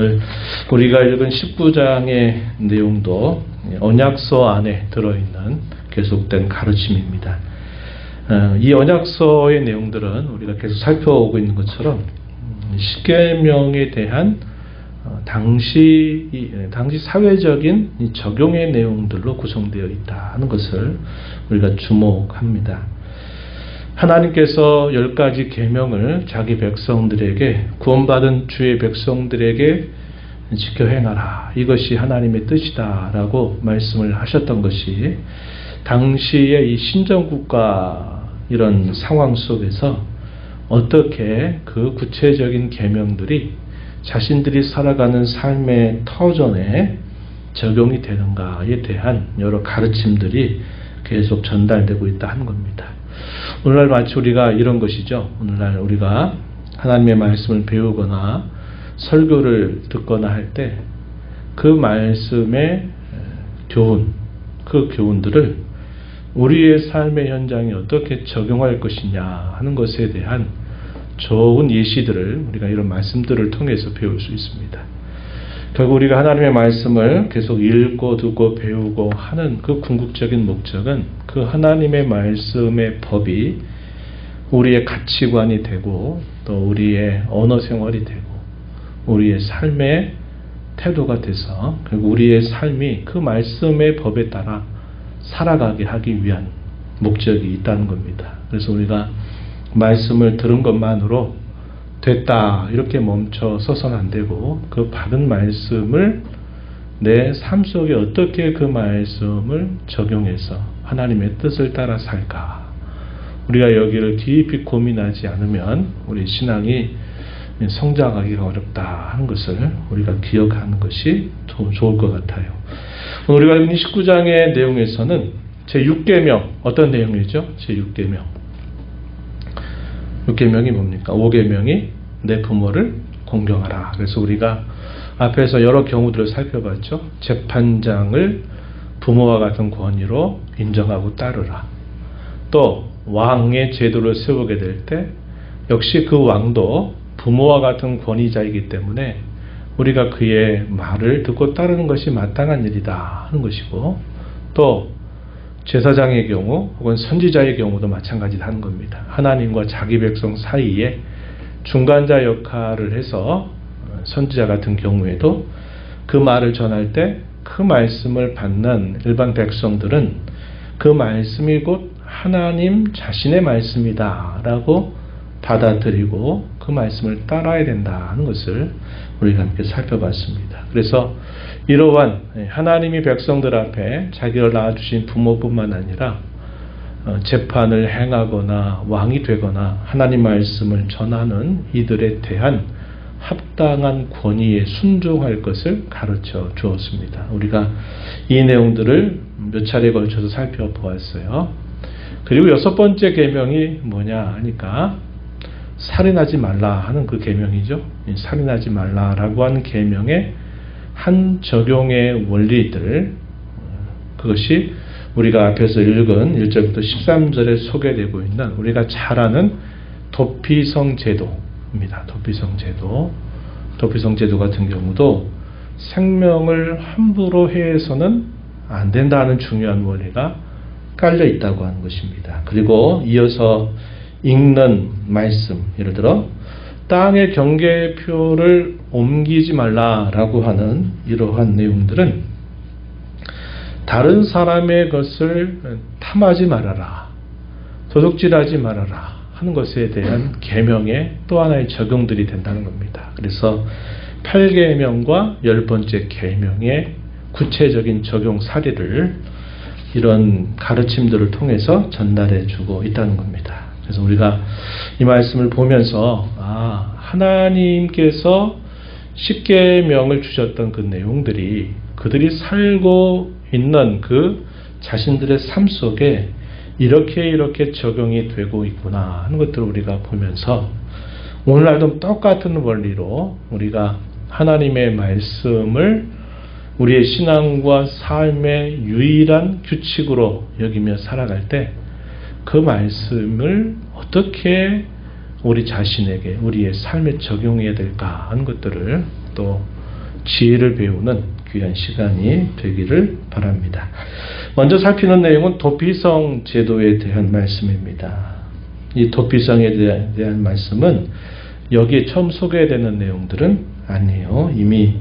오늘 우리가 읽은 19장의 내용도 언약서 안에 들어있는 계속된 가르침입니다. 이 언약서의 내용들은 우리가 계속 살펴오고 있는 것처럼 십계명에 대한 당시 사회적인 적용의 내용들로 구성되어 있다는 것을 우리가 주목합니다. 하나님께서 10가지 계명을 자기 백성들에게, 구원받은 주의 백성들에게 지켜 행하라, 이것이 하나님의 뜻이다 라고 말씀을 하셨던 것이 당시의 이 신정국가 이런 상황 속에서 어떻게 그 구체적인 계명들이 자신들이 살아가는 삶의 터전에 적용이 되는가에 대한 여러 가르침들이 계속 전달되고 있다 하는 겁니다. 오늘날 마치 우리가 이런 것이죠. 오늘날 우리가 하나님의 말씀을 배우거나 설교를 듣거나 할 때 그 말씀의 교훈, 그 교훈들을 우리의 삶의 현장에 어떻게 적용할 것이냐 하는 것에 대한 좋은 예시들을 우리가 이런 말씀들을 통해서 배울 수 있습니다. 결국 우리가 하나님의 말씀을 계속 읽고 듣고 배우고 하는 그 궁극적인 목적은 그 하나님의 말씀의 법이 우리의 가치관이 되고 또 우리의 언어 생활이 되고 우리의 삶의 태도가 돼서 결국 우리의 삶이 그 말씀의 법에 따라 살아가게 하기 위한 목적이 있다는 겁니다. 그래서 우리가 말씀을 들은 것만으로 됐다 이렇게 멈춰 서서는 안 되고 그 받은 말씀을 내 삶 속에 어떻게 그 말씀을 적용해서 하나님의 뜻을 따라 살까, 우리가 여기를 깊이 고민하지 않으면 우리 신앙이 성장하기가 어렵다 하는 것을 우리가 기억하는 것이 좋을 것 같아요. 우리가 읽은 19장의 내용에서는 제6계명, 어떤 내용이죠? 제6계명 6계명이 뭡니까? 5계명이 내 부모를 공경하라. 그래서 우리가 앞에서 여러 경우들을 살펴봤죠. 재판장을 부모와 같은 권위로 인정하고 따르라. 또 왕의 제도를 세우게 될 때 역시 그 왕도 부모와 같은 권위자이기 때문에 우리가 그의 말을 듣고 따르는 것이 마땅한 일이다 하는 것이고, 또 제사장의 경우 혹은 선지자의 경우도 마찬가지다 하는 겁니다. 하나님과 자기 백성 사이에 중간자 역할을 해서 선지자 같은 경우에도 그 말을 전할 때 그 말씀을 받는 일반 백성들은 그 말씀이 곧 하나님 자신의 말씀이다 라고 받아들이고 그 말씀을 따라야 된다 하는 것을 우리가 함께 살펴봤습니다. 그래서 이러한 하나님이 백성들 앞에 자기를 낳아주신 부모뿐만 아니라 재판을 행하거나 왕이 되거나 하나님 말씀을 전하는 이들에 대한 합당한 권위에 순종할 것을 가르쳐 주었습니다. 우리가 이 내용들을 몇 차례에 걸쳐서 살펴보았어요. 그리고 6번째 계명이 뭐냐 하니까 살인하지 말라 하는 그 계명이죠. 살인하지 말라라고 하는 계명의 한 적용의 원리들, 그것이 우리가 앞에서 읽은 1절부터 13절에 소개되고 있는 우리가 잘 아는 도피성 제도입니다. 도피성 제도 같은 경우도 생명을 함부로 해서는 안 된다는 중요한 원리가 깔려 있다고 하는 것입니다. 그리고 이어서 읽는 말씀, 예를 들어 땅의 경계표를 옮기지 말라라고 하는 이러한 내용들은 다른 사람의 것을 탐하지 말아라, 도둑질하지 말아라 하는 것에 대한 계명의 또 하나의 적용들이 된다는 겁니다. 그래서 8계명과 10번째 계명의 구체적인 적용 사례를 이런 가르침들을 통해서 전달해 주고 있다는 겁니다. 그래서 우리가 이 말씀을 보면서 하나님께서 10계명을 주셨던 그 내용들이 그들이 살고 있는 그 자신들의 삶 속에 이렇게 적용이 되고 있구나 하는 것들을 우리가 보면서 오늘날도 똑같은 원리로 우리가 하나님의 말씀을 우리의 신앙과 삶의 유일한 규칙으로 여기며 살아갈 때 그 말씀을 어떻게 우리 자신에게 우리의 삶에 적용해야 될까 하는 것들을 또 지혜를 배우는 귀한 시간이 되기를 바랍니다. 먼저 살피는 내용은 도피성 제도에 대한 말씀입니다. 이 도피성에 대한 말씀은 여기에 처음 소개되는 내용들은 아니에요. 이미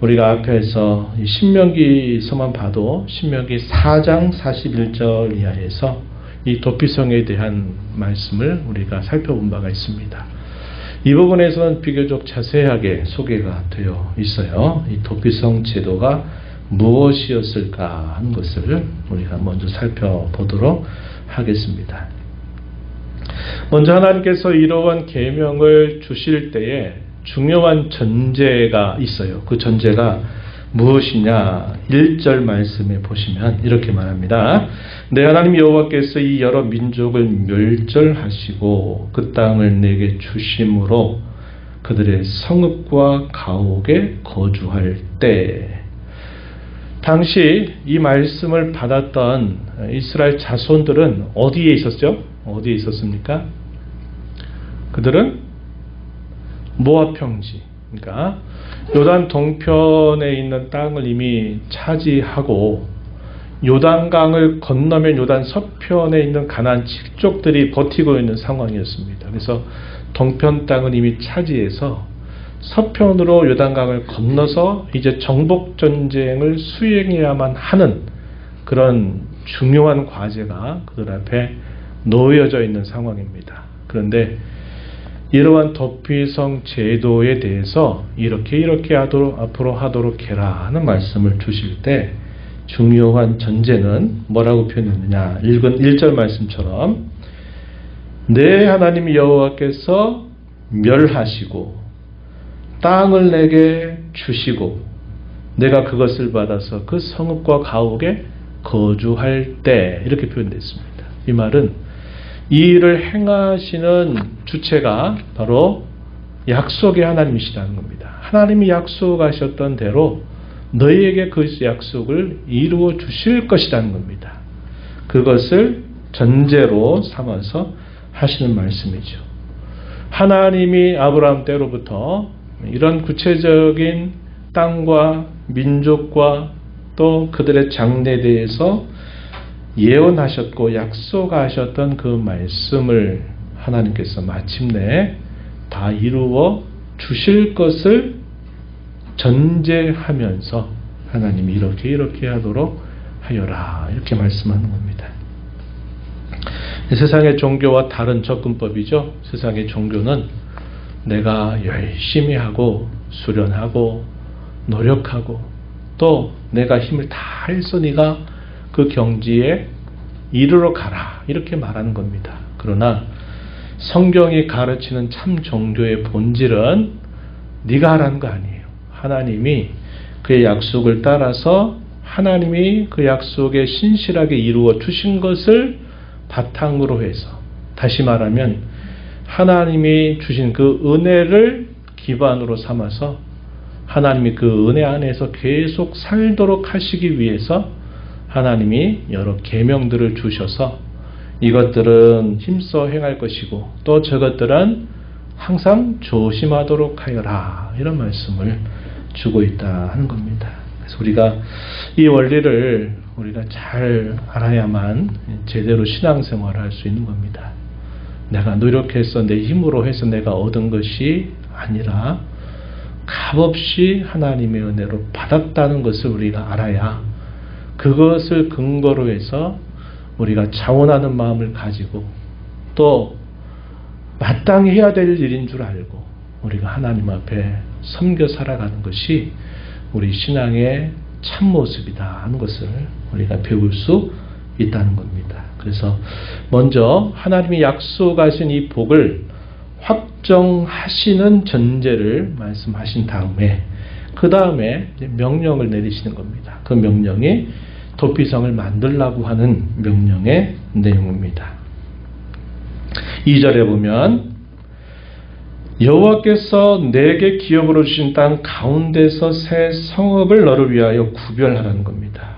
우리가 앞에서 신명기서만 봐도 신명기 4장 41절 이하에서 이 도피성에 대한 말씀을 우리가 살펴본 바가 있습니다. 이 부분에서는 비교적 자세하게 소개가 되어 있어요. 이 도피성 제도가 무엇이었을까 하는 것을 우리가 먼저 살펴보도록 하겠습니다. 먼저 하나님께서 이러한 계명을 주실 때에 중요한 전제가 있어요. 그 전제가 무엇이냐? 1절 말씀에 보시면 이렇게 말합니다. 내 하나님 여호와께서 이 여러 민족을 멸절하시고 그 땅을 내게 주심으로 그들의 성읍과 가옥에 거주할 때, 당시 이 말씀을 받았던 이스라엘 자손들은 어디에 있었죠? 어디에 있었습니까? 그들은 모압 평지, 그러니까 요단 동편에 있는 땅을 이미 차지하고 요단강을 건너면 요단 서편에 있는 가나안 칠족들이 버티고 있는 상황이었습니다. 그래서 동편 땅은 이미 차지해서 서편으로 요단강을 건너서 이제 정복 전쟁을 수행해야만 하는 그런 중요한 과제가 그들 앞에 놓여져 있는 상황입니다. 그런데 이러한 도피성 제도에 대해서 이렇게 하도록 앞으로 하도록 해라 하는 말씀을 주실 때 중요한 전제는 뭐라고 표현했느냐? 읽은 1절 말씀처럼 내 하나님 여호와께서 멸하시고 땅을 내게 주시고 내가 그것을 받아서 그 성읍과 가옥에 거주할 때, 이렇게 표현됐습니다. 이 말은 이 일을 행하시는 주체가 바로 약속의 하나님이시라는 겁니다. 하나님이 약속하셨던 대로 너희에게 그 약속을 이루어 주실 것이라는 겁니다. 그것을 전제로 삼아서 하시는 말씀이죠. 하나님이 아브라함 때로부터 이런 구체적인 땅과 민족과 또 그들의 장래에 대해서 예언하셨고 약속하셨던 그 말씀을 하나님께서 마침내 다 이루어 주실 것을 전제하면서 하나님이 이렇게 하도록 하여라, 이렇게 말씀하는 겁니다. 세상의 종교와 다른 접근법이죠. 세상의 종교는 내가 열심히 하고 수련하고 노력하고 또 내가 힘을 다해서 네가 그 경지에 이르러 가라, 이렇게 말하는 겁니다. 그러나 성경이 가르치는 참 종교의 본질은 네가 하라는 거 아니에요. 하나님이 그의 약속을 따라서 하나님이 그 약속에 신실하게 이루어 주신 것을 바탕으로 해서, 다시 말하면 하나님이 주신 그 은혜를 기반으로 삼아서 하나님이 그 은혜 안에서 계속 살도록 하시기 위해서 하나님이 여러 계명들을 주셔서 이것들은 힘써 행할 것이고 또 저것들은 항상 조심하도록 하여라, 이런 말씀을 주고 있다 하는 겁니다. 그래서 우리가 이 원리를 우리가 잘 알아야만 제대로 신앙생활을 할 수 있는 겁니다. 내가 노력해서 내 힘으로 해서 내가 얻은 것이 아니라 값없이 하나님의 은혜로 받았다는 것을 우리가 알아야 그것을 근거로 해서 우리가 자원하는 마음을 가지고 또 마땅히 해야 될 일인 줄 알고 우리가 하나님 앞에 섬겨 살아가는 것이 우리 신앙의 참모습이다 하는 것을 우리가 배울 수 있다는 겁니다. 그래서 먼저 하나님이 약속하신 이 복을 확정하시는 전제를 말씀하신 다음에 그 다음에 명령을 내리시는 겁니다. 그 명령이 도피성을 만들라고 하는 명령의 내용입니다. 2절에 보면 여호와께서 내게 기업으로 주신 땅 가운데서 새 성읍을 너를 위하여 구별하라는 겁니다.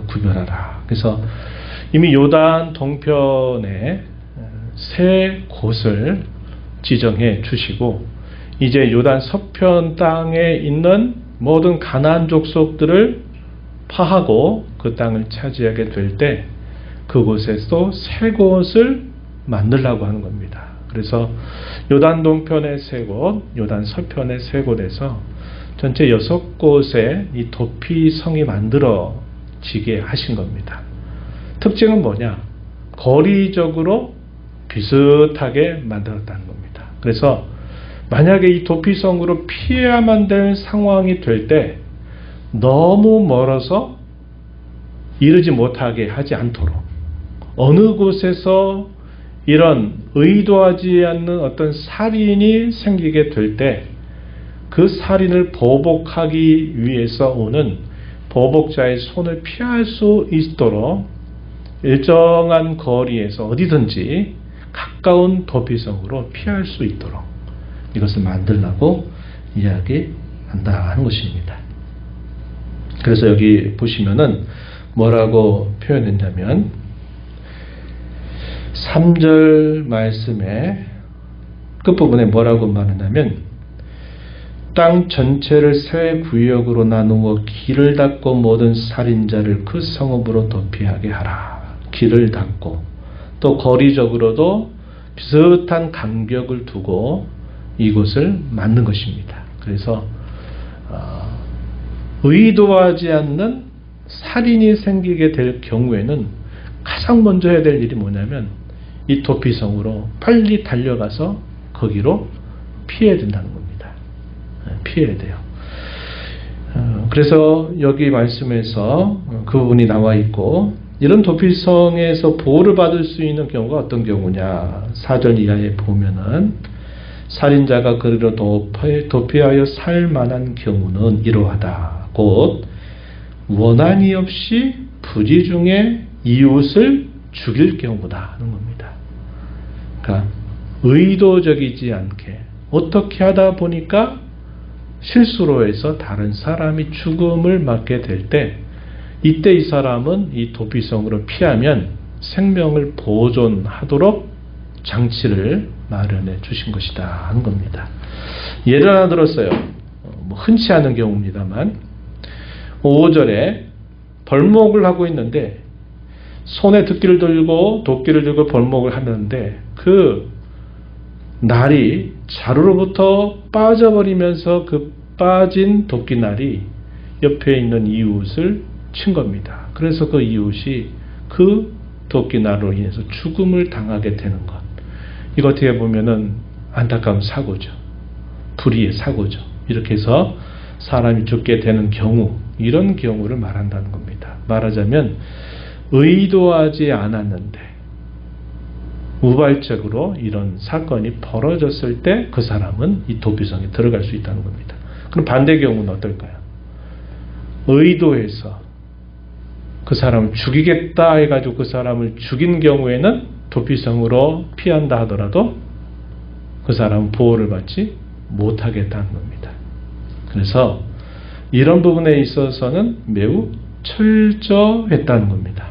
구별하라. 그래서 이미 요단 동편에 새 곳을 지정해 주시고 이제 요단 서편 땅에 있는 모든 가나안 족속들을 파하고 그 땅을 차지하게 될 때 그곳에서 세 곳을 만들려고 하는 겁니다. 그래서 요단 동편의 세 곳, 요단 서편의 세 곳에서 전체 6곳의 이 도피성이 만들어지게 하신 겁니다. 특징은 뭐냐? 거리적으로 비슷하게 만들었다는 겁니다. 그래서 만약에 이 도피성으로 피해야만 될 상황이 될 때 너무 멀어서 이르지 못하게 하지 않도록 어느 곳에서 이런 의도하지 않는 어떤 살인이 생기게 될 때 그 살인을 보복하기 위해서 오는 보복자의 손을 피할 수 있도록 일정한 거리에서 어디든지 가까운 도피성으로 피할 수 있도록 이것을 만들라고 이야기한다 하는 것입니다. 그래서 여기 보시면은 뭐라고 표현했냐면 3절 말씀의 끝부분에 뭐라고 말하냐면 땅 전체를 세 구역으로 나누어 길을 닫고 모든 살인자를 그 성읍으로 도피하게 하라. 길을 닫고 또 거리적으로도 비슷한 간격을 두고 이곳을 만든 것입니다. 그래서 의도하지 않는 살인이 생기게 될 경우에는 가장 먼저 해야 될 일이 뭐냐면 이 도피성으로 빨리 달려가서 거기로 피해야 된다는 겁니다. 피해야 돼요. 그래서 여기 말씀에서 그 부분이 나와 있고 이런 도피성에서 보호를 받을 수 있는 경우가 어떤 경우냐 4절 이하에 보면은 살인자가 그리로 도피하여 살 만한 경우는 이러하다. 곧 원한이 없이 부지 중에 이웃을 죽일 경우다 하는 겁니다. 그러니까 의도적이지 않게 어떻게 하다 보니까 실수로 해서 다른 사람이 죽음을 맞게 될 때 이때 이 사람은 이 도피성으로 피하면 생명을 보존하도록 장치를 마련해 주신 것이다 하는 겁니다. 예를 하나 들었어요. 흔치 않은 경우입니다만 5절에 벌목을 하고 있는데 손에 득기를 들고 도끼를 들고 벌목을 하는데 그 날이 자루로부터 빠져버리면서 그 빠진 도끼날이 옆에 있는 이웃을 친 겁니다. 그래서 그 이웃이 그 도끼날로 인해서 죽음을 당하게 되는 것. 이거 어떻게 보면은 안타까운 사고죠. 불의의 사고죠. 이렇게 해서 사람이 죽게 되는 경우, 이런 경우를 말한다는 겁니다. 말하자면 의도하지 않았는데 우발적으로 이런 사건이 벌어졌을 때 그 사람은 이 도피성에 들어갈 수 있다는 겁니다. 그럼 반대 경우는 어떨까요? 의도해서 그 사람을 죽이겠다 해가지고 그 사람을 죽인 경우에는 도피성으로 피한다 하더라도 그 사람은 보호를 받지 못하겠다는 겁니다. 그래서 이런 부분에 있어서는 매우 철저했다는 겁니다.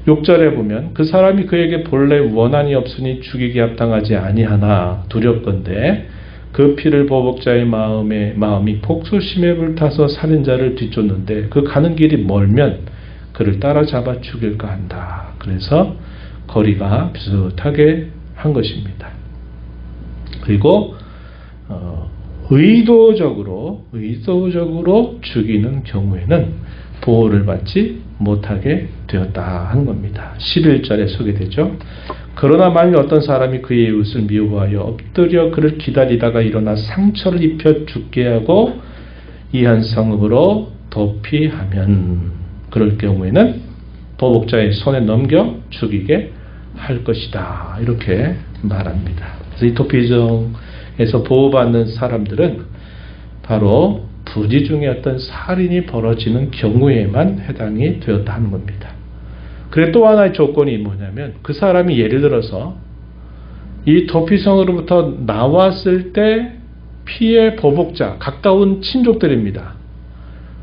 6절에 보면 그 사람이 그에게 본래 원한이 없으니 죽이기 합당하지 아니하나 두렵건대 그 피를 보복자의 마음이 복수심에 불타서 살인자를 뒤쫓는데 그 가는 길이 멀면 그를 따라잡아 죽일까 한다. 그래서 거리가 비슷하게 한 것입니다. 그리고 의도적으로 죽이는 경우에는 보호를 받지 못하게 되었다 하는 겁니다. 11절에 소개되죠. 그러나 만일 어떤 사람이 그의 이웃을 미워하여 엎드려 그를 기다리다가 일어나 상처를 입혀 죽게 하고 이한 성읍으로 도피하면 그럴 경우에는 보복자의 손에 넘겨 죽이게 할 것이다. 이렇게 말합니다. 그래서 이 도피성에서 보호받는 사람들은 바로 부지 중에 어떤 살인이 벌어지는 경우에만 해당이 되었다 하는 겁니다. 그리고 또 하나의 조건이 뭐냐면 그 사람이 예를 들어서 이 도피성으로부터 나왔을 때 피해 보복자, 가까운 친족들입니다.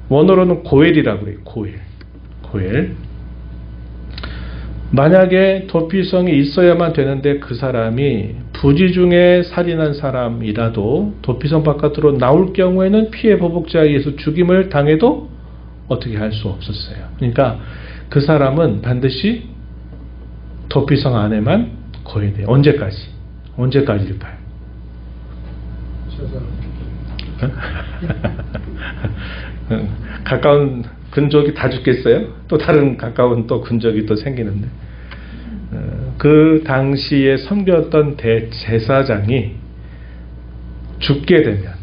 원어로는 고엘이라고 그래요. 고엘. 만약에 도피성에 있어야만 되는데 그 사람이 부지 중에 살인한 사람이라도 도피성 바깥으로 나올 경우에는 피해 보복자에 의해서 죽임을 당해도 어떻게 할 수 없었어요. 그러니까 그 사람은 반드시 도피성 안에만 거해야 돼요. 언제까지일까요? 가까운 근족이 다 죽겠어요? 또 다른 가까운 또 근족이 또 생기는데, 그 당시에 섬겼던 대제사장이 죽게 되면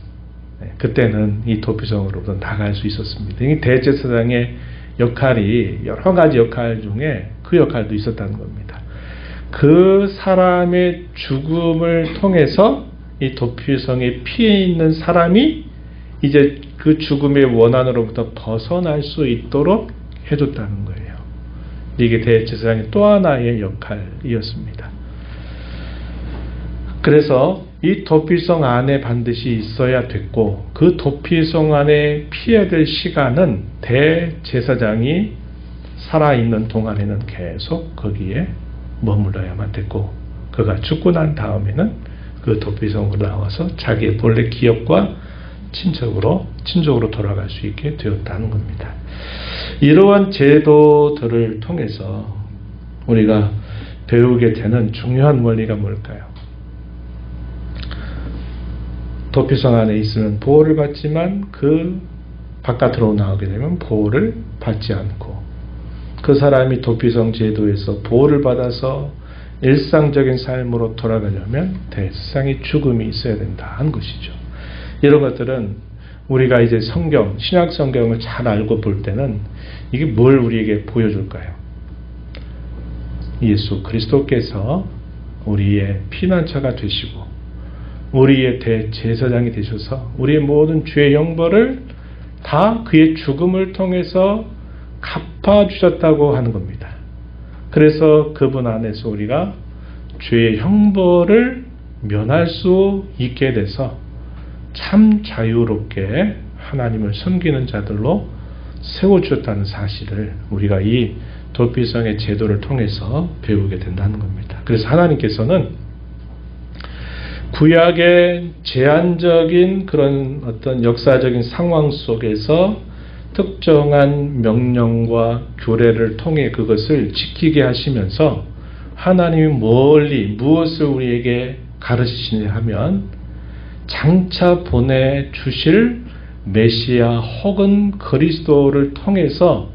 그때는 이 도피성으로부터 나갈 수 있었습니다. 이 대제사장의 역할이 여러 가지 역할 중에 그 역할도 있었다는 겁니다. 그 사람의 죽음을 통해서 이 도피성에 피해 있는 사람이 이제 그 죽음의 원한으로부터 벗어날 수 있도록 해줬다는 거예요. 이게 대제사장의 또 하나의 역할이었습니다. 그래서 이 도피성 안에 반드시 있어야 됐고, 그 도피성 안에 피해야 될 시간은 대제사장이 살아있는 동안에는 계속 거기에 머물러야만 됐고, 그가 죽고 난 다음에는 그 도피성으로 나와서 자기의 본래 기업과 친족으로 돌아갈 수 있게 되었다는 겁니다. 이러한 제도들을 통해서 우리가 배우게 되는 중요한 원리가 뭘까요? 도피성 안에 있으면 보호를 받지만 그 바깥으로 나오게 되면 보호를 받지 않고, 그 사람이 도피성 제도에서 보호를 받아서 일상적인 삶으로 돌아가려면 대상의 죽음이 있어야 된다 하는 것이죠. 이런 것들은 우리가 이제 신약 성경을 잘 알고 볼 때는 이게 뭘 우리에게 보여줄까요? 예수 그리스도께서 우리의 피난처가 되시고 우리의 대제사장이 되셔서 우리의 모든 죄의 형벌을 다 그의 죽음을 통해서 갚아주셨다고 하는 겁니다. 그래서 그분 안에서 우리가 죄의 형벌을 면할 수 있게 돼서 참 자유롭게 하나님을 섬기는 자들로 세워주셨다는 사실을 우리가 이 도피성의 제도를 통해서 배우게 된다는 겁니다. 그래서 하나님께서는 구약의 제한적인 그런 어떤 역사적인 상황 속에서 특정한 명령과 규례를 통해 그것을 지키게 하시면서 하나님이 멀리 무엇을 우리에게 가르치시냐 하면 장차 보내주실 메시아 혹은 그리스도를 통해서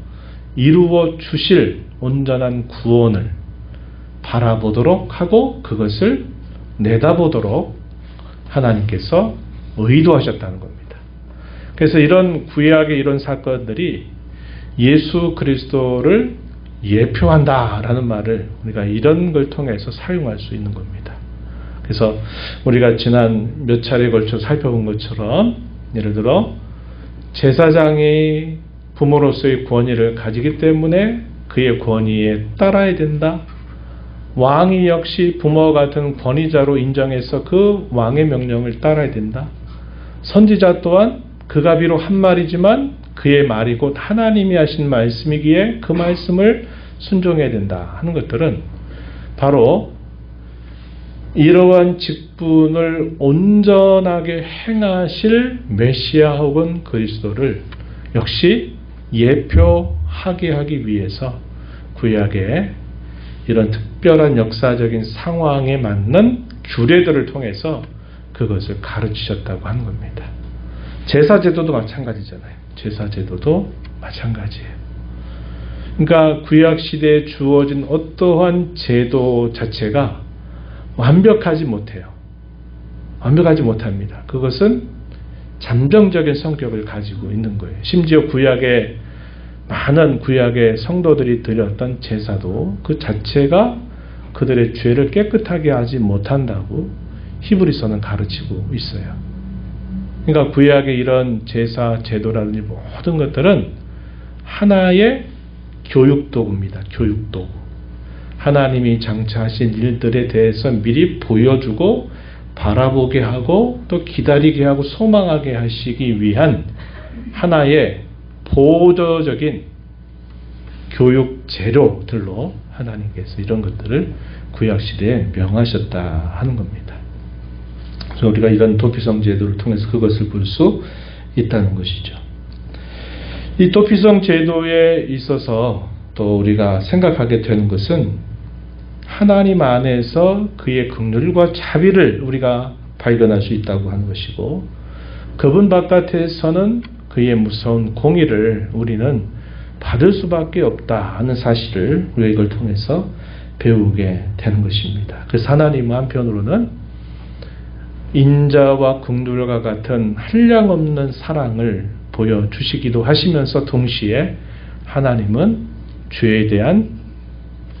이루어 주실 온전한 구원을 바라보도록 하고 그것을 내다보도록 하나님께서 의도하셨다는 겁니다. 그래서 이런 구약의 이런 사건들이 예수 그리스도를 예표한다라는 말을 우리가 이런 걸 통해서 사용할 수 있는 겁니다. 그래서 우리가 지난 몇 차례에 걸쳐 살펴본 것처럼 예를 들어 제사장이 부모로서의 권위를 가지기 때문에 그의 권위에 따라야 된다. 왕이 역시 부모와 같은 권위자로 인정해서 그 왕의 명령을 따라야 된다. 선지자 또한 그가 비록 한 말이지만 그의 말이 곧 하나님이 하신 말씀이기에 그 말씀을 순종해야 된다 하는 것들은 바로 이러한 직분을 온전하게 행하실 메시아 혹은 그리스도를 역시 예표하게 하기 위해서 구약의 이런 특별한 역사적인 상황에 맞는 규례들을 통해서 그것을 가르치셨다고 하는 겁니다. 제사제도도 마찬가지잖아요. 제사제도도 마찬가지예요. 그러니까 구약시대에 주어진 어떠한 제도 자체가 완벽하지 못해요. 완벽하지 못합니다. 그것은 잠정적인 성격을 가지고 있는 거예요. 심지어 많은 구약의 성도들이 드렸던 제사도 그 자체가 그들의 죄를 깨끗하게 하지 못한다고 히브리서는 가르치고 있어요. 그러니까 구약의 이런 제사, 제도라든지 모든 것들은 하나의 교육도구입니다. 교육도구. 하나님이 장차 하신 일들에 대해서 미리 보여주고 바라보게 하고 또 기다리게 하고 소망하게 하시기 위한 하나의 보조적인 교육 재료들로 하나님께서 이런 것들을 구약시대에 명하셨다 하는 겁니다. 그래서 우리가 이런 도피성 제도를 통해서 그것을 볼 수 있다는 것이죠. 이 도피성 제도에 있어서 또 우리가 생각하게 되는 것은 하나님 안에서 그의 긍휼과 자비를 우리가 발견할 수 있다고 하는 것이고, 그분 바깥에서는 그의 무서운 공의를 우리는 받을 수밖에 없다 하는 사실을 우리가 이걸 통해서 배우게 되는 것입니다. 그래서 하나님 한편으로는 인자와 긍휼과 같은 한량없는 사랑을 보여주시기도 하시면서, 동시에 하나님은 죄에 대한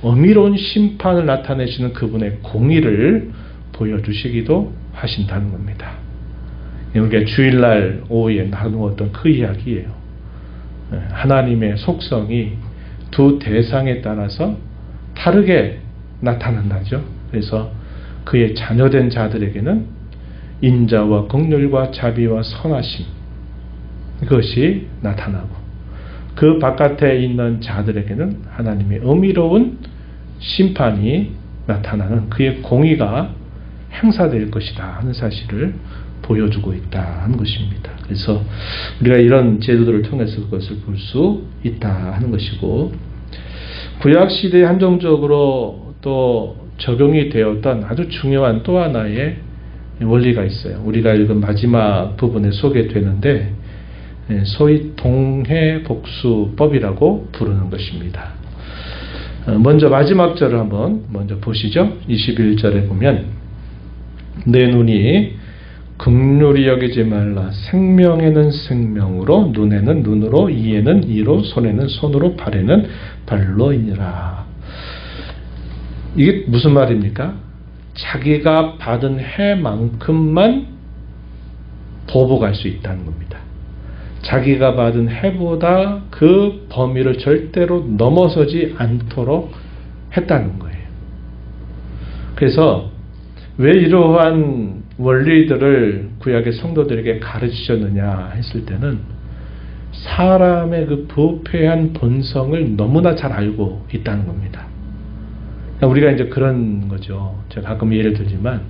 엄밀한 심판을 나타내시는 그분의 공의를 보여주시기도 하신다는 겁니다. 우리가 주일날 오후에 나누었던 그 이야기예요. 하나님의 속성이 두 대상에 따라서 다르게 나타난다죠. 그래서 그의 자녀된 자들에게는 인자와 긍휼과 자비와 선하심, 그것이 나타나고, 그 바깥에 있는 자들에게는 하나님의 엄밀로운 심판이 나타나는 그의 공의가 행사될 것이다 하는 사실을 보여주고 있다 하는 것입니다. 그래서 우리가 이런 제도들을 통해서 그것을 볼 수 있다 하는 것이고, 구약시대에 한정적으로 또 적용이 되었던 아주 중요한 또 하나의 원리가 있어요. 우리가 읽은 마지막 부분에 소개되는데, 소위 동해복수법이라고 부르는 것입니다. 먼저 마지막 절을 한번 먼저 보시죠. 21절에 보면, 내 눈이 긍휼히 여기지 말라. 생명에는 생명으로, 눈에는 눈으로, 이에는 이로, 손에는 손으로, 발에는 발로이니라. 이게 무슨 말입니까? 자기가 받은 해만큼만 보복할 수 있다는 겁니다. 자기가 받은 해보다 그 범위를 절대로 넘어서지 않도록 했다는 거예요. 그래서 왜 이러한 원리들을 구약의 성도들에게 가르치셨느냐 했을 때는, 사람의 그 부패한 본성을 너무나 잘 알고 있다는 겁니다. 우리가 이제 그런 거죠. 제가 가끔 예를 들지만,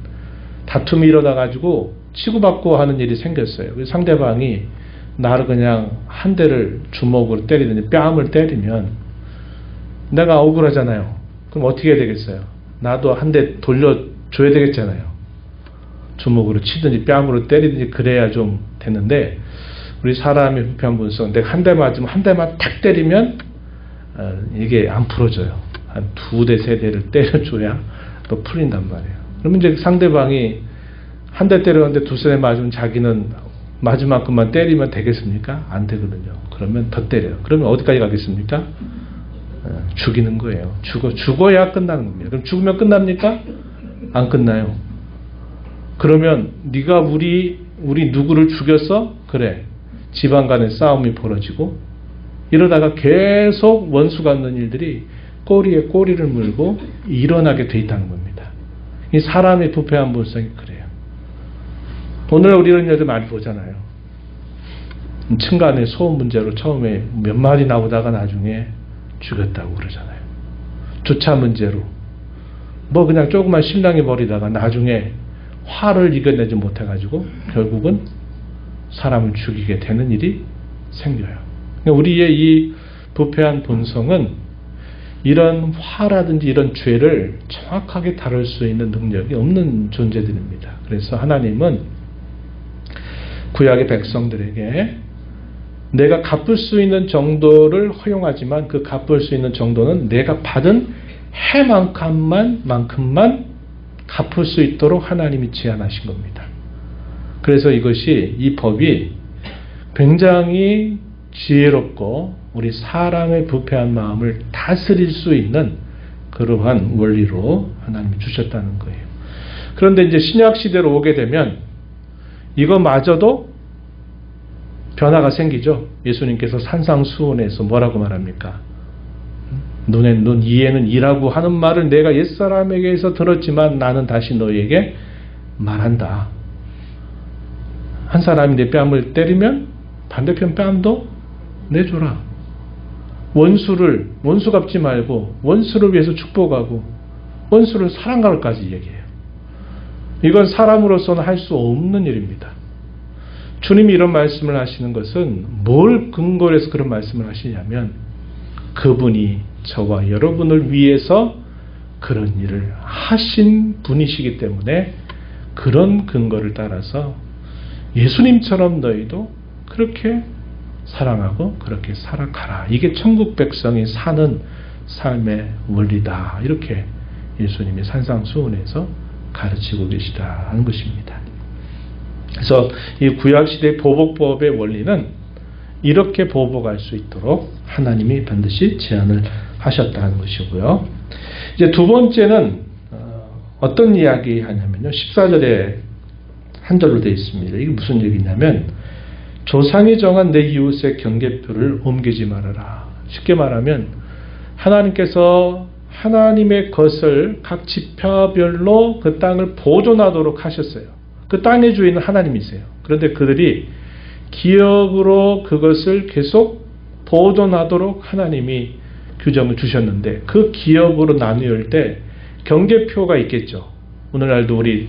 다툼이 일어나가지고 치고받고 하는 일이 생겼어요. 상대방이 나를 그냥 한 대를 주먹으로 때리든지 뺨을 때리면 내가 억울하잖아요. 그럼 어떻게 해야 되겠어요? 나도 한 대 돌려줘야 되겠잖아요. 주먹으로 치든지 뺨으로 때리든지 그래야 좀 되는데, 우리 사람의 부패한 본성, 내가 한 대 맞으면 한 대만 탁 때리면 이게 안 풀어져요. 한 두 대, 세 대를 때려줘야 또 풀린단 말이에요. 그러면 이제 상대방이 한 대 때렸는데 두세 대 맞으면 자기는 맞을 만큼만 때리면 되겠습니까? 안 되거든요. 그러면 더 때려요. 그러면 어디까지 가겠습니까? 죽이는 거예요. 죽어야 끝나는 겁니다. 그럼 죽으면 끝납니까? 안 끝나요. 그러면 네가 우리 누구를 죽였어? 그래. 집안 간의 싸움이 벌어지고, 이러다가 계속 원수 갚는 일들이 꼬리에 꼬리를 물고 일어나게 돼 있다는 겁니다. 이 사람의 부패한 본성이 그래요. 오늘 우리는 이런 일을 많이 보잖아요. 층간의 소음 문제로 처음에 몇 마디 나오다가 나중에 죽였다고 그러잖아요. 주차 문제로 뭐 그냥 조그만 신랑이 벌이다가 나중에 화를 이겨내지 못해가지고 결국은 사람을 죽이게 되는 일이 생겨요. 우리의 이 부패한 본성은 이런 화라든지 이런 죄를 정확하게 다룰 수 있는 능력이 없는 존재들입니다. 그래서 하나님은 구약의 백성들에게 내가 갚을 수 있는 정도를 허용하지만, 그 갚을 수 있는 정도는 내가 받은 해만큼만 갚을 수 있도록 하나님이 제안하신 겁니다. 그래서 이 법이 굉장히 지혜롭고 우리 사람의 부패한 마음을 다스릴 수 있는 그러한 원리로 하나님이 주셨다는 거예요. 그런데 이제 신약 시대로 오게 되면 이거마저도 변화가 생기죠. 예수님께서 산상수훈에서 뭐라고 말합니까? 눈엔 눈, 이에는 이라고 하는 말을 내가 옛사람에게서 들었지만 나는 다시 너희에게 말한다. 한 사람이 내 뺨을 때리면 반대편 뺨도 내줘라. 원수 갚지 말고 원수를 위해서 축복하고 원수를 사랑하라까지 얘기해요. 이건 사람으로서는 할 수 없는 일입니다. 주님이 이런 말씀을 하시는 것은 뭘 근거로 해서 그런 말씀을 하시냐면 그분이 저와 여러분을 위해서 그런 일을 하신 분이시기 때문에 그런 근거를 따라서 예수님처럼 너희도 그렇게 사랑하고 그렇게 살아가라. 이게 천국 백성이 사는 삶의 원리다. 이렇게 예수님이 산상수훈에서 가르치고 계시다는 것입니다. 그래서 이 구약시대 보복법의 원리는 이렇게 보복할 수 있도록 하나님이 반드시 제안을 하셨다는 것이고요. 이제 두 번째는 어떤 이야기 하냐면요. 14절에 한 절로 되어 있습니다. 이게 무슨 얘기냐면 조상이 정한 내 이웃의 경계표를 옮기지 말아라. 쉽게 말하면 하나님께서 하나님의 것을 각 지파별로 그 땅을 보존하도록 하셨어요. 그 땅의 주인은 하나님이세요. 그런데 그들이 기업으로 그것을 계속 보존하도록 하나님이 규정을 주셨는데 그 기업으로 나누을 때 경계표가 있겠죠. 오늘날도 우리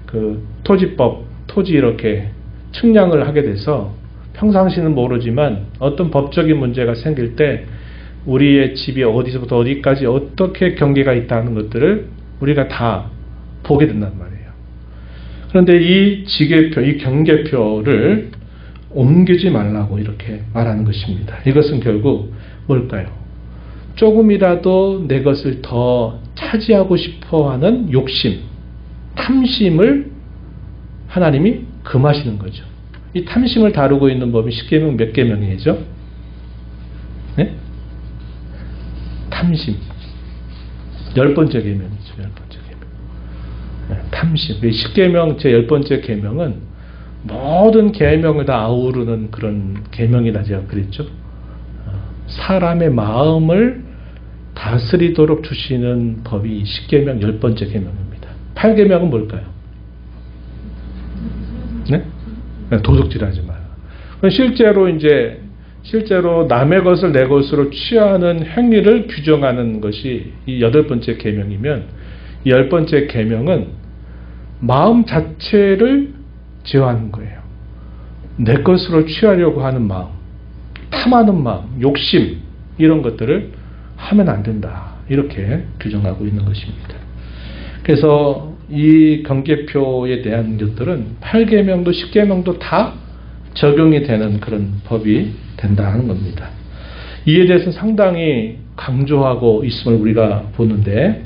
그 토지법, 토지 이렇게 측량을 하게 돼서 평상시는 모르지만 어떤 법적인 문제가 생길 때 우리의 집이 어디서부터 어디까지 어떻게 경계가 있다는 것들을 우리가 다 보게 된단 말이에요. 그런데 이 지계표, 이 경계표를 옮기지 말라고 이렇게 말하는 것입니다. 이것은 결국 뭘까요? 조금이라도 내 것을 더 차지하고 싶어하는 욕심, 탐심을 하나님이 금하시는 거죠. 이 탐심을 다루고 있는 법이 십계명 몇 계명이죠? 네? 탐심. 10번째 계명이죠. 10번째 계명. 네, 탐심. 십계명 제 10번째 계명은 모든 계명을 다 아우르는 그런 계명이다 제가 그랬죠. 사람의 마음을 다스리도록 주시는 법이 십계명 10번째 계명입니다. 8계명은 뭘까요? 네? 도둑질하지 마라. 실제로 남의 것을 내 것으로 취하는 행위를 규정하는 것이 이 8번째 계명이면 이 10번째 계명은 마음 자체를 제어하는 거예요. 내 것으로 취하려고 하는 마음, 탐하는 마음, 욕심 이런 것들을 하면 안 된다. 이렇게 규정하고 있는 것입니다. 그래서 이 경계표에 대한 것들은 8계명도 10계명도 다 적용이 되는 그런 법이 된다 하는 겁니다. 이에 대해서 상당히 강조하고 있음을 우리가 보는데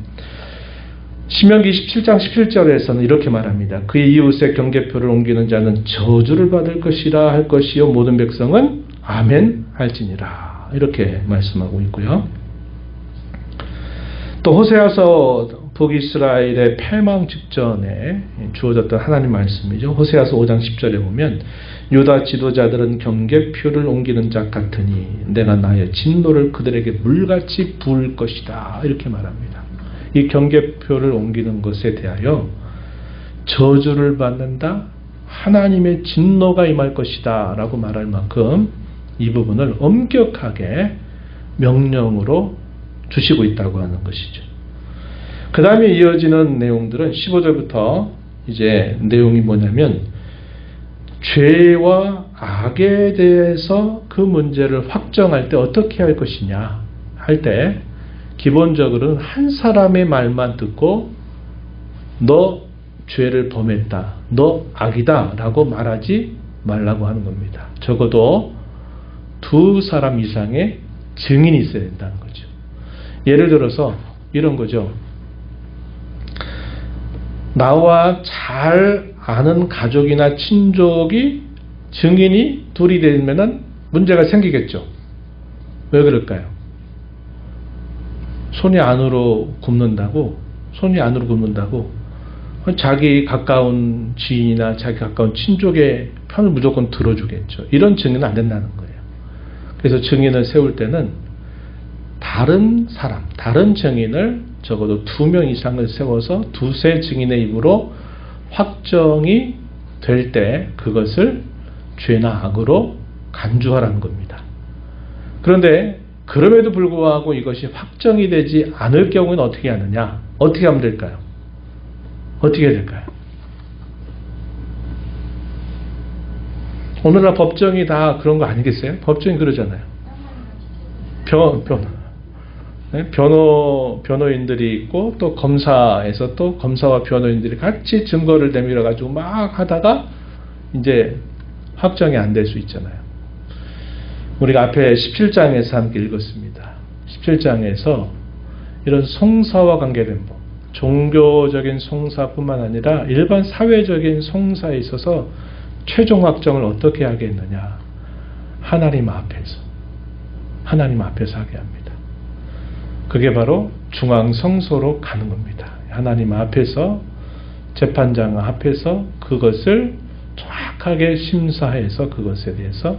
신명기 27장 17절에서는 이렇게 말합니다. 그의 이웃의 경계표를 옮기는 자는 저주를 받을 것이라 할 것이요 모든 백성은 아멘 할지니라. 이렇게 말씀하고 있고요. 또 호세아서 북이스라엘의 패망 직전에 주어졌던 하나님 말씀이죠. 호세아서 5장 10절에 보면 유다 지도자들은 경계표를 옮기는 자 같으니 내가 나의 진노를 그들에게 물같이 부을 것이다. 이렇게 말합니다. 이 경계표를 옮기는 것에 대하여 저주를 받는다. 하나님의 진노가 임할 것이다. 라고 말할 만큼 이 부분을 엄격하게 명령으로 주시고 있다고 하는 것이죠. 그 다음에 이어지는 내용들은 15절부터 이제 내용이 뭐냐면 죄와 악에 대해서 그 문제를 확정할 때 어떻게 할 것이냐 할 때 기본적으로는 한 사람의 말만 듣고 너 죄를 범했다, 너 악이다 라고 말하지 말라고 하는 겁니다. 적어도 2사람 이상의 증인이 있어야 된다는 거죠. 예를 들어서 이런 거죠. 나와 잘 아는 가족이나 친족이 증인이 둘이 되면 문제가 생기겠죠. 왜 그럴까요? 손이 안으로 굽는다고 자기 가까운 지인이나 자기 가까운 친족의 편을 무조건 들어주겠죠. 이런 증인은 안 된다는 거예요. 그래서 증인을 세울 때는 다른 사람, 다른 증인을 적어도 2명 이상을 세워서 2세 증인의 입으로 확정이 될 때 그것을 죄나 악으로 간주하라는 겁니다. 그런데 그럼에도 불구하고 이것이 확정이 되지 않을 경우는 어떻게 하느냐? 어떻게 하면 될까요? 어떻게 해야 될까요? 오늘날 법정이 다 그런 거 아니겠어요? 법정이 그러잖아요. 변호인들이 있고 또 검사에서 또 검사와 변호인들이 같이 증거를 내밀어 가지고 막 하다가 이제 확정이 안 될 수 있잖아요. 우리가 앞에 17장에서 함께 읽었습니다. 17장에서 이런 송사와 관계된 법, 종교적인 송사뿐만 아니라 일반 사회적인 송사에 있어서 최종 확정을 어떻게 하겠느냐? 하나님 앞에서 하게 합니다. 그게 바로 중앙성소로 가는 겁니다. 하나님 앞에서, 재판장 앞에서 그것을 정확하게 심사해서 그것에 대해서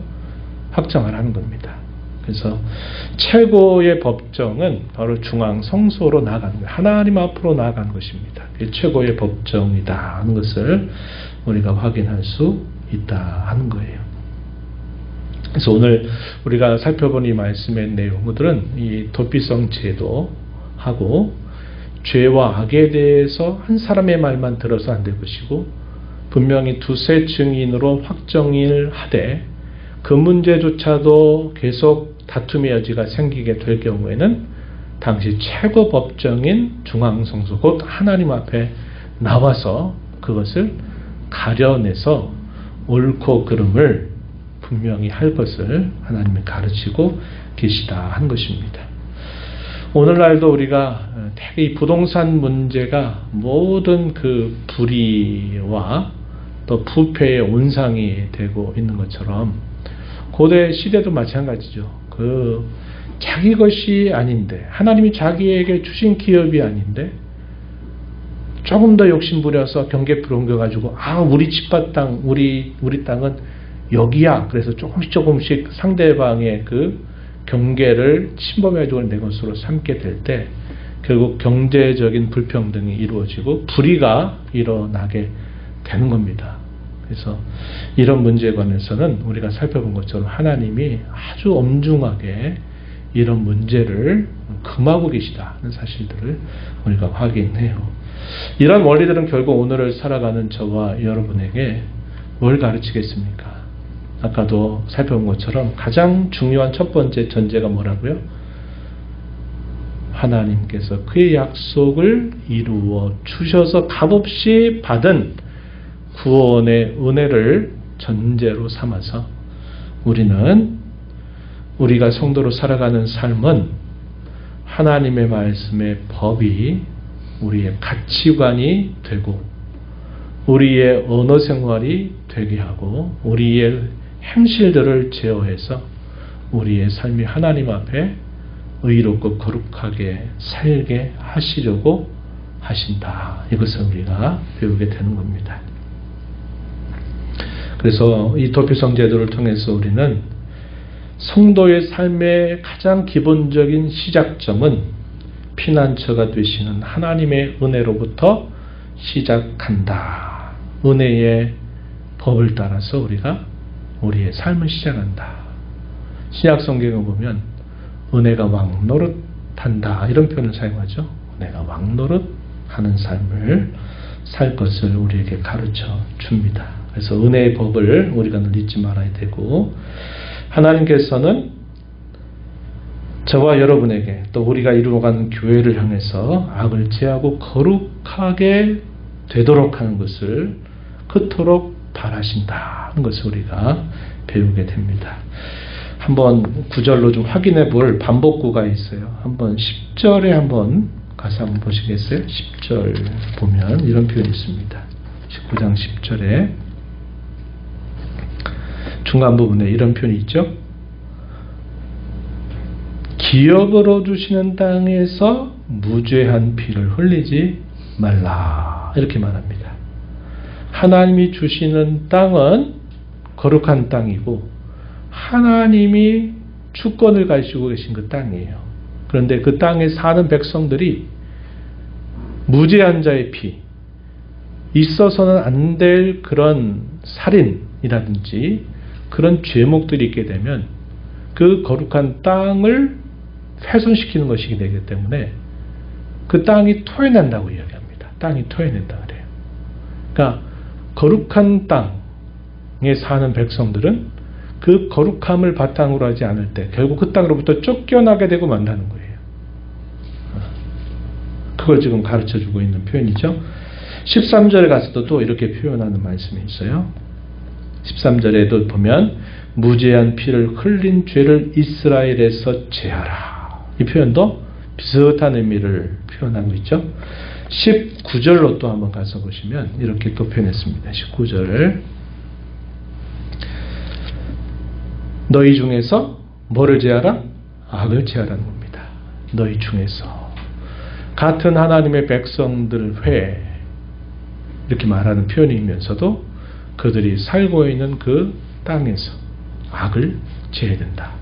확정을 하는 겁니다. 그래서 최고의 법정은 바로 중앙성소로 나가는 거예요. 하나님 앞으로 나가는 것입니다. 그게 최고의 법정이다 하는 것을 우리가 확인할 수 있다 하는 거예요. 그래서 오늘 우리가 살펴본 이 말씀의 내용들은 이 도피성 제도하고 죄와 악에 대해서 한 사람의 말만 들어서 안 될 것이고, 분명히 두세 증인으로 확정을 하되 그 문제조차도 계속 다툼의 여지가 생기게 될 경우에는 당시 최고 법정인 중앙성소, 곧 하나님 앞에 나와서 그것을 가려내서 옳고 그름을 분명히 할 것을 하나님이 가르치고 계시다 하는 것입니다. 오늘날도 우리가 대개 이 부동산 문제가 모든 그 불의와 또 부패의 온상이 되고 있는 것처럼 고대 시대도 마찬가지죠. 그 자기 것이 아닌데, 하나님이 자기에게 주신 기업이 아닌데 조금 더 욕심 부려서 경계표를 옮겨가지고 우리 집밭 땅, 우리 땅은 여기야. 그래서 조금씩 상대방의 그 경계를 침범해주고 내 것으로 삼게 될 때 결국 경제적인 불평등이 이루어지고 불의가 일어나게 되는 겁니다. 그래서 이런 문제에 관해서는 우리가 살펴본 것처럼 하나님이 아주 엄중하게 이런 문제를 금하고 계시다는 사실들을 우리가 확인해요. 이런 원리들은 결국 오늘을 살아가는 저와 여러분에게 뭘 가르치겠습니까? 아까도 살펴본 것처럼 가장 중요한 첫 번째 전제가 뭐라고요? 하나님께서 그의 약속을 이루어 주셔서 값없이 받은 구원의 은혜를 전제로 삼아서 우리가 성도로 살아가는 삶은 하나님의 말씀의 법이 우리의 가치관이 되고 우리의 언어 생활이 되게 하고 우리의 행실들을 제어해서 우리의 삶이 하나님 앞에 의롭고 거룩하게 살게 하시려고 하신다. 이것을 우리가 배우게 되는 겁니다. 그래서 이 도피성 제도를 통해서 우리는 성도의 삶의 가장 기본적인 시작점은 피난처가 되시는 하나님의 은혜로부터 시작한다. 은혜의 법을 따라서 우리가 우리의 삶을 시작한다. 신약 성경에 보면 은혜가 왕노릇한다 이런 표현을 사용하죠. 은혜가 왕노릇하는 삶을 살 것을 우리에게 가르쳐 줍니다. 그래서 은혜의 법을 우리가 늘 잊지 말아야 되고, 하나님께서는 저와 여러분에게 또 우리가 이루어가는 교회를 향해서 악을 제하고 거룩하게 되도록 하는 것을 그토록 바라신다 하는 것을 우리가 배우게 됩니다. 한번 구절로 좀 확인해 볼 반복구가 있어요. 한번 10절에 한번 가서 한번 보시겠어요? 10절 보면 이런 표현이 있습니다. 19장 10절에 중간 부분에 이런 표현이 있죠. 기업으로 주시는 땅에서 무죄한 피를 흘리지 말라 이렇게 말합니다. 하나님이 주시는 땅은 거룩한 땅이고 하나님이 주권을 가지고 계신 그 땅이에요. 그런데 그 땅에 사는 백성들이 무죄한 자의 피, 있어서는 안 될 그런 살인이라든지 그런 죄목들이 있게 되면 그 거룩한 땅을 훼손시키는 것이기 되기 때문에 그 땅이 토해낸다고 이야기합니다. 땅이 토해낸다 그래요. 그러니까 거룩한 땅, 사는 백성들은 그 거룩함을 바탕으로 하지 않을 때 결국 그 땅으로부터 쫓겨나게 되고 만다는 거예요. 그걸 지금 가르쳐주고 있는 표현이죠. 13절에 가서도 또 이렇게 표현하는 말씀이 있어요. 13절에도 보면 무죄한 피를 흘린 죄를 이스라엘에서 제하라. 이 표현도 비슷한 의미를 표현하고 있죠. 19절로 또 한번 가서 보시면 이렇게 또 표현했습니다. 19절 너희 중에서 뭐를 제하라? 악을 제하라는 겁니다. 너희 중에서 같은 하나님의 백성들 회 이렇게 말하는 표현이면서도 그들이 살고 있는 그 땅에서 악을 제해야 된다.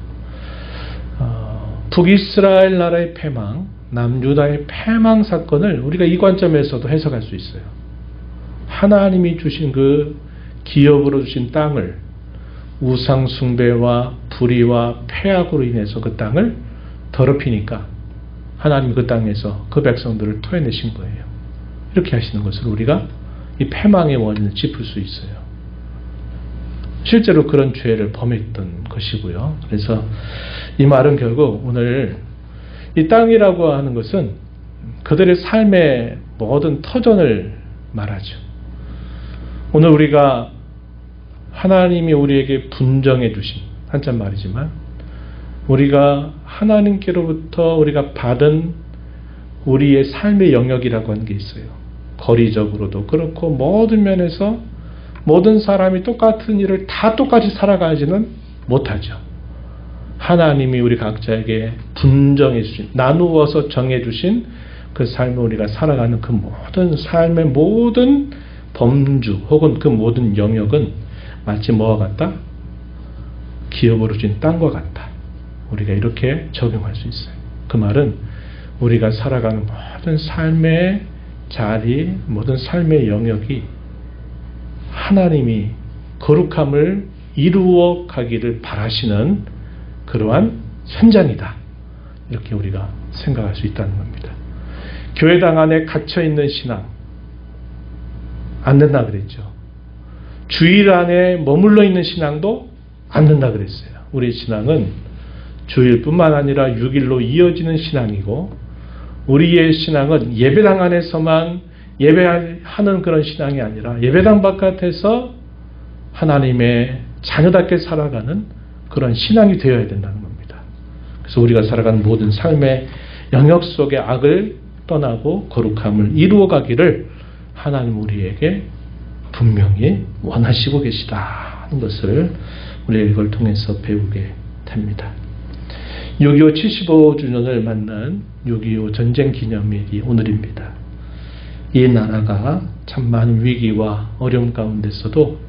북이스라엘 나라의 패망, 남유다의 패망 사건을 우리가 이 관점에서도 해석할 수 있어요. 하나님이 주신 그 기업으로 주신 땅을 우상 숭배와 불의와 패악으로 인해서 그 땅을 더럽히니까 하나님이 그 땅에서 그 백성들을 토해내신 거예요. 이렇게 하시는 것을 우리가 이 패망의 원인을 짚을 수 있어요. 실제로 그런 죄를 범했던 것이고요. 그래서 이 말은 결국 오늘 이 땅이라고 하는 것은 그들의 삶의 모든 터전을 말하죠. 오늘 우리가 하나님이 우리에게 분정해 주신 한참 말이지만 우리가 하나님께로부터 우리가 받은 우리의 삶의 영역이라고 하는 게 있어요. 거리적으로도 그렇고 모든 면에서 모든 사람이 똑같은 일을 다 똑같이 살아가지는 못하죠. 하나님이 우리 각자에게 분정해 주신, 나누어서 정해 주신 그 삶을 우리가 살아가는 그 모든 삶의 모든 범주 혹은 그 모든 영역은 마치 뭐와 같다? 기업으로 준 땅과 같다. 우리가 이렇게 적용할 수 있어요. 그 말은 우리가 살아가는 모든 삶의 자리, 모든 삶의 영역이 하나님이 거룩함을 이루어 가기를 바라시는 그러한 현장이다. 이렇게 우리가 생각할 수 있다는 겁니다. 교회당 안에 갇혀있는 신앙 안 된다 그랬죠. 주일 안에 머물러 있는 신앙도 안 된다 그랬어요. 우리의 신앙은 주일뿐만 아니라 6일로 이어지는 신앙이고 우리의 신앙은 예배당 안에서만 예배하는 그런 신앙이 아니라 예배당 바깥에서 하나님의 자녀답게 살아가는 그런 신앙이 되어야 된다는 겁니다. 그래서 우리가 살아가는 모든 삶의 영역 속의 악을 떠나고 거룩함을 이루어가기를 하나님 우리에게 분명히 원하시고 계시다 하는 것을 우리가 이걸 통해서 배우게 됩니다. 6.25 75주년을 맞는 6.25 전쟁 기념일이 오늘입니다. 이 나라가 참 많은 위기와 어려움 가운데서도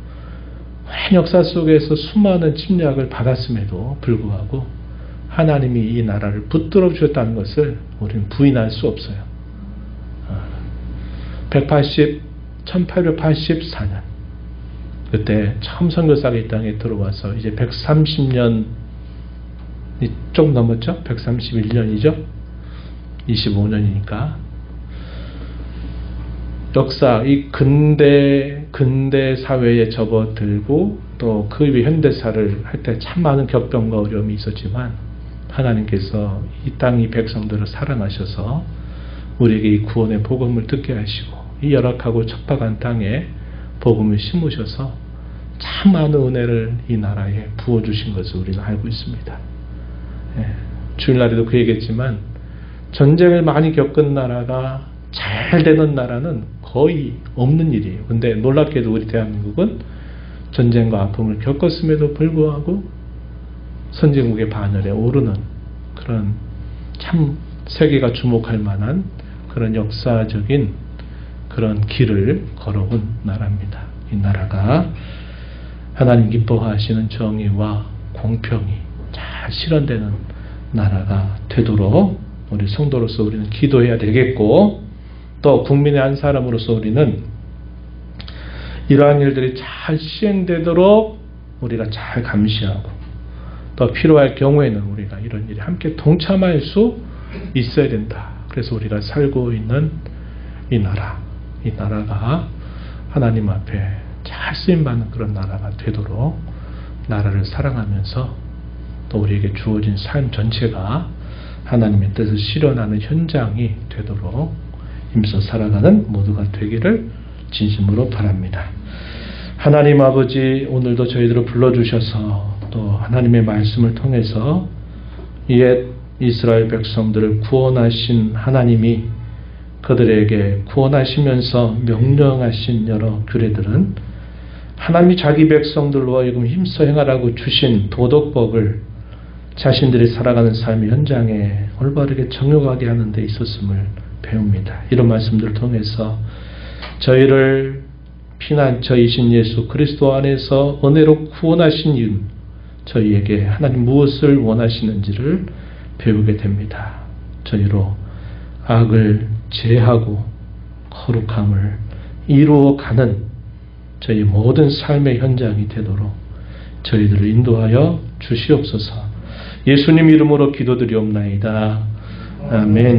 한 역사 속에서 수많은 침략을 받았음에도 불구하고 하나님이 이 나라를 붙들어 주셨다는 것을 우리는 부인할 수 없어요. 1884년 그때 처음 선교사가 이 땅에 들어와서 이제 130년이 좀 넘었죠? 131년이죠? 25년이니까 역사, 이 근대 사회에 접어들고 또 그 위에 현대사를 할 때 참 많은 격변과 어려움이 있었지만 하나님께서 이 땅 이 백성들을 사랑하셔서 우리에게 이 구원의 복음을 듣게 하시고 이 열악하고 척박한 땅에 복음을 심으셔서 참 많은 은혜를 이 나라에 부어주신 것을 우리가 알고 있습니다. 주일날에도 그 얘기했지만 전쟁을 많이 겪은 나라가 잘 되는 나라는 거의 없는 일이에요. 근데 놀랍게도 우리 대한민국은 전쟁과 아픔을 겪었음에도 불구하고 선진국의 반열에 오르는 그런 참 세계가 주목할 만한 그런 역사적인 그런 길을 걸어온 나라입니다. 이 나라가 하나님 기뻐하시는 정의와 공평이 잘 실현되는 나라가 되도록 우리 성도로서 우리는 기도해야 되겠고 또 국민의 한 사람으로서 우리는 이러한 일들이 잘 시행되도록 우리가 잘 감시하고 또 필요할 경우에는 우리가 이런 일에 함께 동참할 수 있어야 된다. 그래서 우리가 살고 있는 이 나라가 하나님 앞에 잘 잘 쓰임받는 그런 나라가 되도록 나라를 사랑하면서 또 우리에게 주어진 삶 전체가 하나님의 뜻을 실현하는 현장이 되도록 힘써 살아가는 모두가 되기를 진심으로 바랍니다. 하나님 아버지, 오늘도 저희들을 불러주셔서 또 하나님의 말씀을 통해서 옛 이스라엘 백성들을 구원하신 하나님이 그들에게 구원하시면서 명령하신 여러 규례들은 하나님이 자기 백성들로 하여금 힘써 행하라고 주신 도덕법을 자신들이 살아가는 삶의 현장에 올바르게 적용하게 하는 데 있었음을 배웁니다. 이런 말씀들을 통해서 저희를 피난처이신 예수 그리스도 안에서 은혜로 구원하신 이유, 저희에게 하나님 무엇을 원하시는지를 배우게 됩니다. 저희로 악을 제하고 거룩함을 이루어가는 저희 모든 삶의 현장이 되도록 저희들을 인도하여 주시옵소서. 예수님 이름으로 기도드리옵나이다. 아멘.